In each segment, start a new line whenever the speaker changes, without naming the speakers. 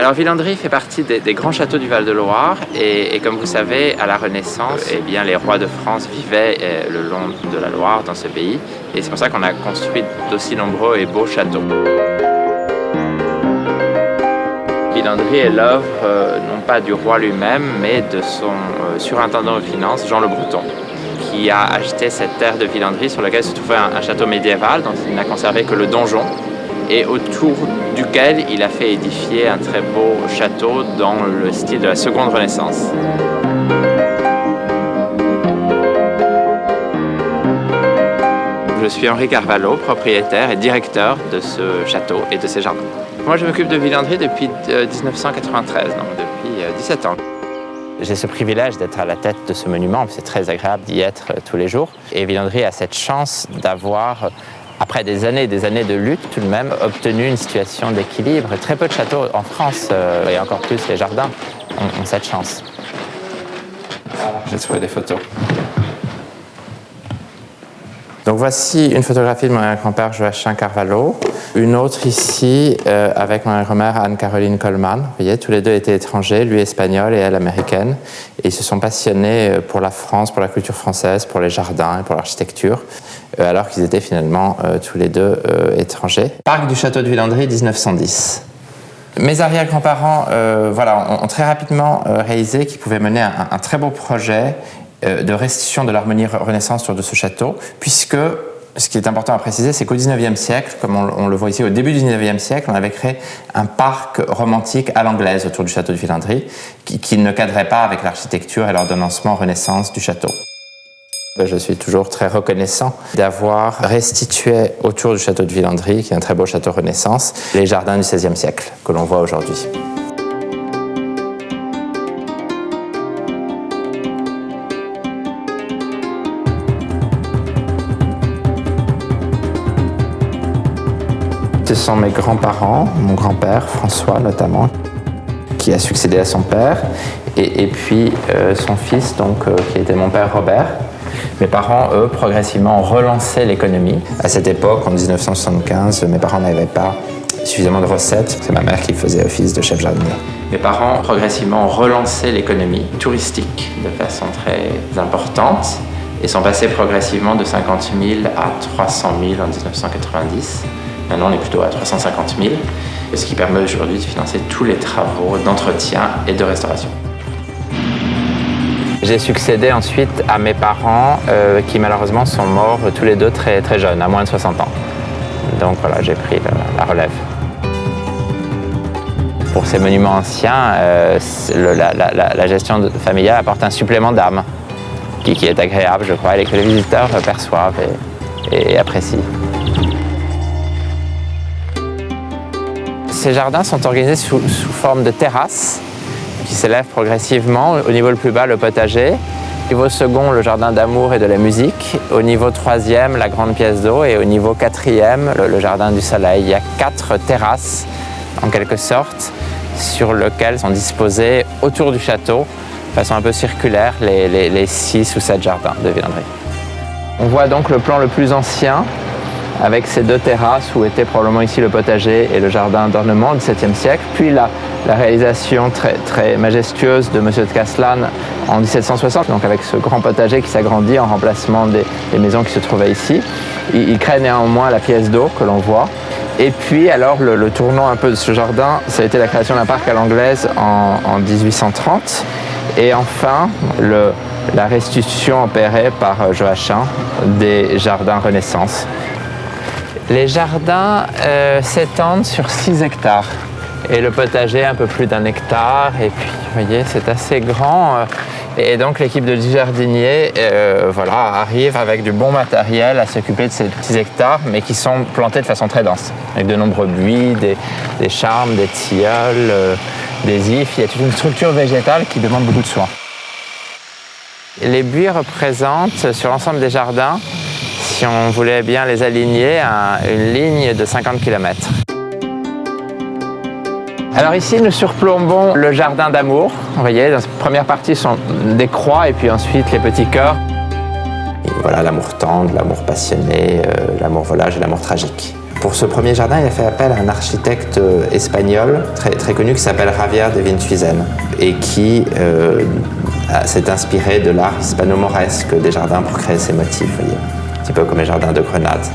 Alors Villandry fait partie des grands châteaux du Val-de-Loire et comme vous savez, à la Renaissance, eh bien, les rois de France vivaient le long de la Loire dans ce pays et c'est pour ça qu'on a construit d'aussi nombreux et beaux châteaux. Villandry est l'œuvre non pas du roi lui-même mais de son surintendant aux finances, Jean le Breton, qui a acheté cette terre de Villandry sur laquelle se trouvait un château médiéval dont il n'a conservé que le donjon et autour duquel il a fait édifier un très beau château dans le style de la seconde Renaissance. Je suis Henri Carvalho, propriétaire et directeur de ce château et de ses jardins. Moi, je m'occupe de Villandry depuis 1993, donc depuis 17 ans. J'ai ce privilège d'être à la tête de ce monument, c'est très agréable d'y être tous les jours. Et Villandry a cette chance d'avoir, après des années de lutte tout de même, obtenu une situation d'équilibre. Très peu de châteaux en France, et encore plus les jardins, ont cette chance. J'ai trouvé des photos. Donc voici une photographie de mon grand-père Joachim Carvalho, une autre ici avec ma grand-mère Anne-Caroline Coleman. Vous voyez, tous les deux étaient étrangers, lui espagnol et elle américaine. Et ils se sont passionnés pour la France, pour la culture française, pour les jardins et pour l'architecture, alors qu'ils étaient finalement tous les deux étrangers. Parc du château de Villandry, 1910. Mes arrière-grands-parents ont très rapidement réalisé qu'ils pouvaient mener un très beau projet de restitution de l'harmonie Renaissance autour de ce château, puisque ce qui est important à préciser, c'est qu'au XIXe siècle, comme on le voit ici, au début du XIXe siècle, on avait créé un parc romantique à l'anglaise autour du château de Villandry, qui ne cadrait pas avec l'architecture et l'ordonnancement Renaissance du château. Je suis toujours très reconnaissant d'avoir restitué autour du château de Villandry, qui est un très beau château Renaissance, les jardins du XVIe siècle que l'on voit aujourd'hui. Ce sont mes grands-parents, mon grand-père, François notamment, qui a succédé à son père, et puis son fils, qui était mon père Robert. Mes parents, eux, progressivement ont relancé l'économie. À cette époque, en 1975, mes parents n'avaient pas suffisamment de recettes. C'est ma mère qui faisait office de chef jardinier. Mes parents, progressivement, ont relancé l'économie touristique de façon très importante et sont passés progressivement de 50 000 à 300 000 en 1990. Maintenant, on est plutôt à 350 000, ce qui permet aujourd'hui de financer tous les travaux d'entretien et de restauration. J'ai succédé ensuite à mes parents qui malheureusement sont morts tous les deux très, très jeunes, à moins de 60 ans. Donc voilà, j'ai pris la relève. Pour ces monuments anciens, la gestion familiale apporte un supplément d'âme qui est agréable, je crois, et que les visiteurs perçoivent et apprécient. Ces jardins sont organisés sous forme de terrasses qui s'élèvent progressivement. Au niveau le plus bas, le potager. Au niveau second, le jardin d'amour et de la musique. Au niveau troisième, la grande pièce d'eau. Et au niveau quatrième, le jardin du soleil. Il y a 4 terrasses, en quelque sorte, sur lesquelles sont disposés autour du château, de façon un peu circulaire, les 6 ou 7 jardins de Villandry. On voit donc le plan le plus ancien, avec ces 2 terrasses où était probablement ici le potager et le jardin d'ornement du XVIIe siècle, puis la réalisation très, très majestueuse de M. de Castellane en 1760, donc avec ce grand potager qui s'agrandit en remplacement des maisons qui se trouvaient ici. Il crée néanmoins la pièce d'eau que l'on voit. Et puis alors le tournant un peu de ce jardin, ça a été la création d'un parc à l'anglaise en 1830. Et enfin, la restitution opérée par Joachim des jardins Renaissance. Les jardins s'étendent sur 6 hectares et le potager un peu plus d'1 hectare. Et puis, vous voyez, c'est assez grand. Et donc, l'équipe de 10 jardiniers arrive avec du bon matériel à s'occuper de ces 6 hectares, mais qui sont plantés de façon très dense, avec de nombreux buis, des charmes, des tilleuls, des ifs. Il y a toute une structure végétale qui demande beaucoup de soin. Les buis représentent, sur l'ensemble des jardins, si on voulait bien les aligner, une ligne de 50 km. Alors ici, nous surplombons le jardin d'amour. Vous voyez, dans cette première partie sont des croix et puis ensuite les petits cœurs. Et voilà, l'amour tendre, l'amour passionné, l'amour volage et l'amour tragique. Pour ce premier jardin, il a fait appel à un architecte espagnol très connu qui s'appelle Javier de Vintuizen et qui s'est inspiré de l'art hispano-mauresque des jardins pour créer ses motifs, vous voyez. Un petit peu comme les jardins de Grenade.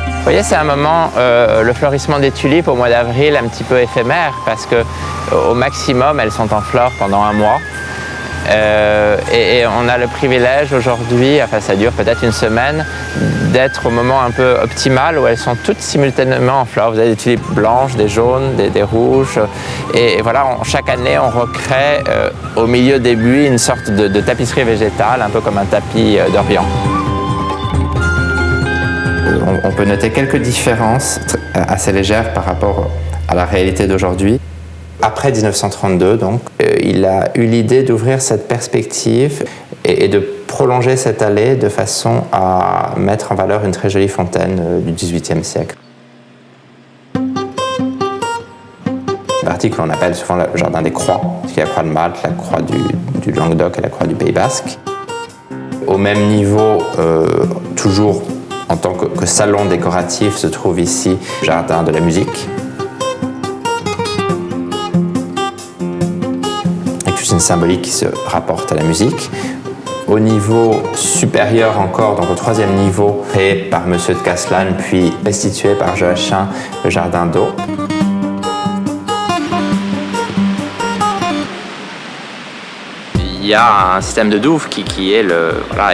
Vous voyez, c'est un moment, le fleurissement des tulipes au mois d'avril, un petit peu éphémère, parce qu'au maximum, elles sont en fleurs pendant un mois. Et on a le privilège aujourd'hui, enfin ça dure peut-être une semaine, d'être au moment un peu optimal où elles sont toutes simultanément en fleurs. Vous avez des tulipes blanches, des jaunes, des rouges. Et voilà, chaque année, on recrée au milieu des buis une sorte de tapisserie végétale, un peu comme un tapis d'Orient. On peut noter quelques différences assez légères par rapport à la réalité d'aujourd'hui. Après 1932, donc, il a eu l'idée d'ouvrir cette perspective et de prolonger cette allée de façon à mettre en valeur une très jolie fontaine du XVIIIe siècle. Une partie que l'on appelle souvent le jardin des croix, parce qu'il y a la croix de Malte, la croix du Languedoc et la croix du Pays Basque. Au même niveau, toujours en tant que salon décoratif, se trouve ici le jardin de la musique. Avec toute une symbolique qui se rapporte à la musique. Au niveau supérieur encore, donc au troisième niveau, créé par M. de Caslan, puis restitué par Joachim, le jardin d'eau. Il y a un système de douves qui est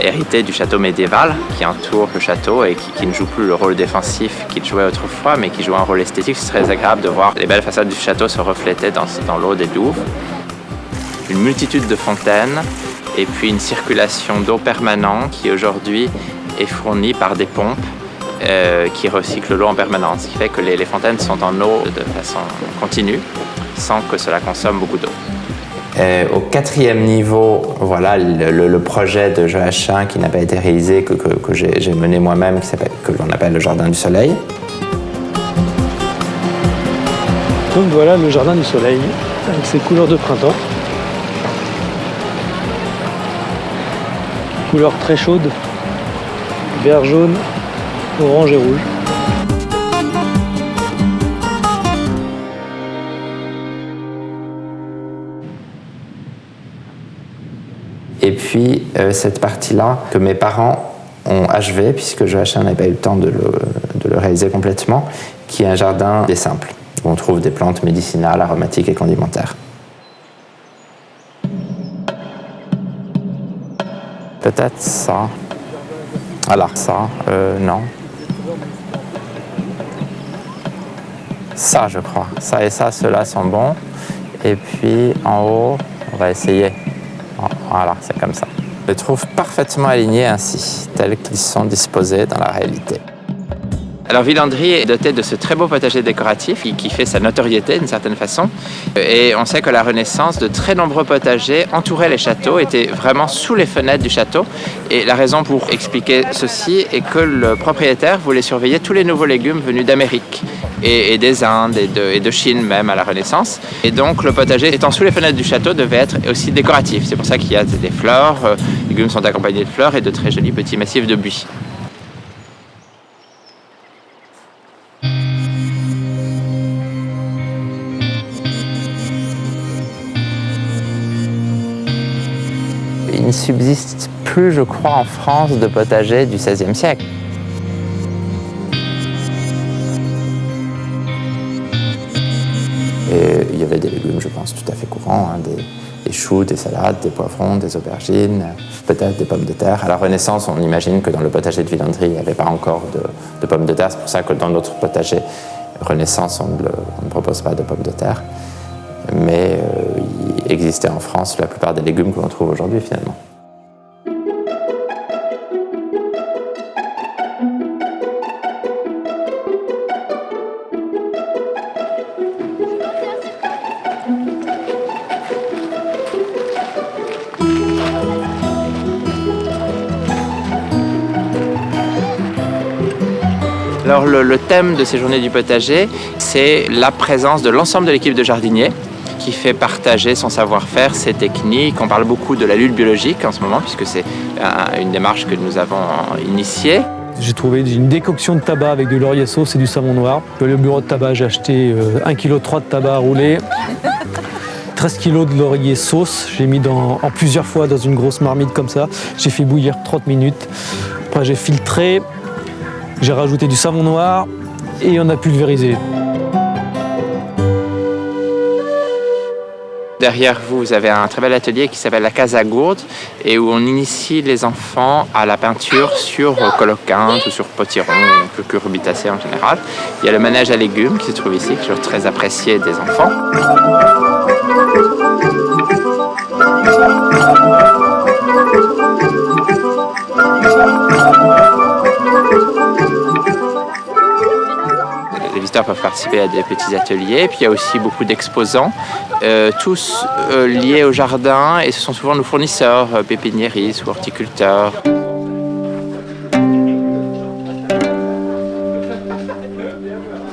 hérité du château médiéval, qui entoure le château et qui ne joue plus le rôle défensif qu'il jouait autrefois, mais qui joue un rôle esthétique. C'est très agréable de voir les belles façades du château se refléter dans l'eau des douves. Une multitude de fontaines et puis une circulation d'eau permanente qui aujourd'hui est fournie par des pompes qui recyclent l'eau en permanence, ce qui fait que les fontaines sont en eau de façon continue sans que cela consomme beaucoup d'eau. Au quatrième niveau, voilà le projet de Joachim qui n'a pas été réalisé, que j'ai mené moi-même, que l'on appelle le Jardin du Soleil.
Donc voilà le Jardin du Soleil, avec ses couleurs de printemps. Couleurs très chaudes, vert, jaune, orange et rouge.
Et puis cette partie-là que mes parents ont achevé, puisque Joachim n'avait pas eu le temps de le réaliser complètement, qui est un jardin des simples, où on trouve des plantes médicinales, aromatiques et condimentaires. Peut-être ça. Alors ça, non. Ça, je crois. Ça et ça, ceux-là sont bons. Et puis en haut, on va essayer. Voilà, c'est comme ça. Je les trouve parfaitement alignés ainsi, tels qu'ils sont disposés dans la réalité. Alors Villandry est doté de ce très beau potager décoratif qui fait sa notoriété d'une certaine façon. Et on sait que la Renaissance, de très nombreux potagers entouraient les châteaux, étaient vraiment sous les fenêtres du château. Et la raison pour expliquer ceci est que le propriétaire voulait surveiller tous les nouveaux légumes venus d'Amérique et des Indes et de Chine même à la Renaissance. Et donc le potager étant sous les fenêtres du château devait être aussi décoratif. C'est pour ça qu'il y a des fleurs, les légumes sont accompagnés de fleurs et de très jolis petits massifs de buis. Il ne subsiste plus, je crois, en France de potager du XVIe siècle. Et il y avait des légumes, je pense, tout à fait courants, hein, des choux, des salades, des poivrons, des aubergines, peut-être des pommes de terre. À la Renaissance, on imagine que dans le potager de Villandry, il n'y avait pas encore de pommes de terre. C'est pour ça que dans notre potager Renaissance, on ne propose pas de pommes de terre. Mais il existait en France la plupart des légumes que l'on trouve aujourd'hui, finalement. Alors le thème de ces journées du potager, c'est la présence de l'ensemble de l'équipe de jardiniers qui fait partager son savoir-faire, ses techniques. On parle beaucoup de la lutte biologique en ce moment, puisque c'est une démarche que nous avons initiée.
J'ai trouvé une décoction de tabac avec du laurier sauce et du savon noir. Je suis allé au bureau de tabac, j'ai acheté 1,3 kg de tabac à rouler, 13 kg de laurier sauce. J'ai mis en plusieurs fois dans une grosse marmite comme ça. J'ai fait bouillir 30 minutes. Après j'ai filtré, j'ai rajouté du savon noir et on a pulvérisé.
Derrière vous, vous avez un très bel atelier qui s'appelle la Casa Gourde et où on initie les enfants à la peinture sur colocante ou sur potiron, ou cucurbitacées en général. Il y a le manège à légumes qui se trouve ici, qui est très apprécié des enfants. Les visiteurs peuvent participer à des petits ateliers. Puis il y a aussi beaucoup d'exposants, tous liés au jardin, et ce sont souvent nos fournisseurs, pépiniéristes ou horticulteurs.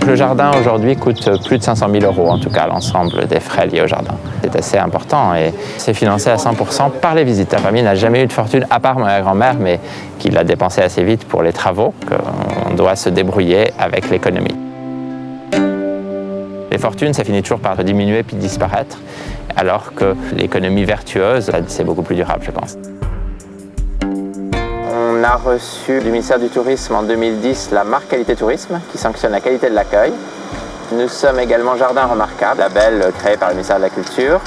Le jardin aujourd'hui coûte plus de 500 000 €, en tout cas l'ensemble des frais liés au jardin. C'est assez important et c'est financé à 100% par les visiteurs. La famille n'a jamais eu de fortune, à part ma grand-mère, mais qui l'a dépensé assez vite pour les travaux, qu'on doit se débrouiller avec l'économie. Les fortunes, ça finit toujours par diminuer puis disparaître, alors que l'économie vertueuse, c'est beaucoup plus durable, je pense. On a reçu du ministère du Tourisme en 2010 la marque Qualité Tourisme, qui sanctionne la qualité de l'accueil. Nous sommes également Jardin Remarquable, label créé par le ministère de la Culture.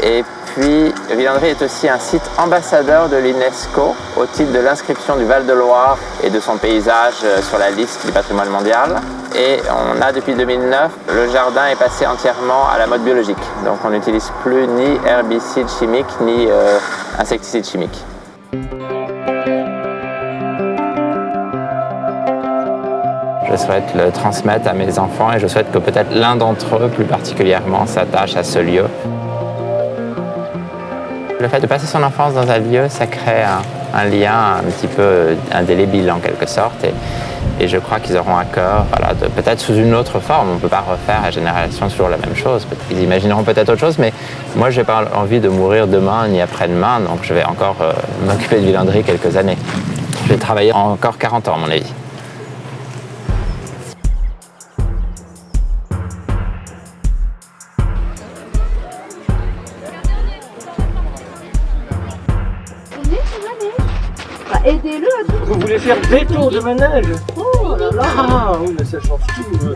Et puis, Villandry est aussi un site ambassadeur de l'UNESCO au titre de l'inscription du Val-de-Loire et de son paysage sur la liste du patrimoine mondial. Et on a depuis 2009, le jardin est passé entièrement à la mode biologique. Donc on n'utilise plus ni herbicides chimiques ni insecticides chimiques. Je souhaite le transmettre à mes enfants et je souhaite que peut-être l'un d'entre eux, plus particulièrement, s'attache à ce lieu. Le fait de passer son enfance dans un lieu, ça crée un lien un petit peu indélébile en quelque sorte. Et je crois qu'ils auront à cœur, voilà, peut-être sous une autre forme. On ne peut pas refaire à génération toujours la même chose. Ils imagineront peut-être autre chose, mais moi, je n'ai pas envie de mourir demain ni après-demain, donc je vais encore m'occuper de Villandry quelques années. Je vais travailler encore 40 ans, à mon avis.
Aidez-le à tout.
Vous voulez faire des tours de manège? Oh là là! Oui, mais ça change tout.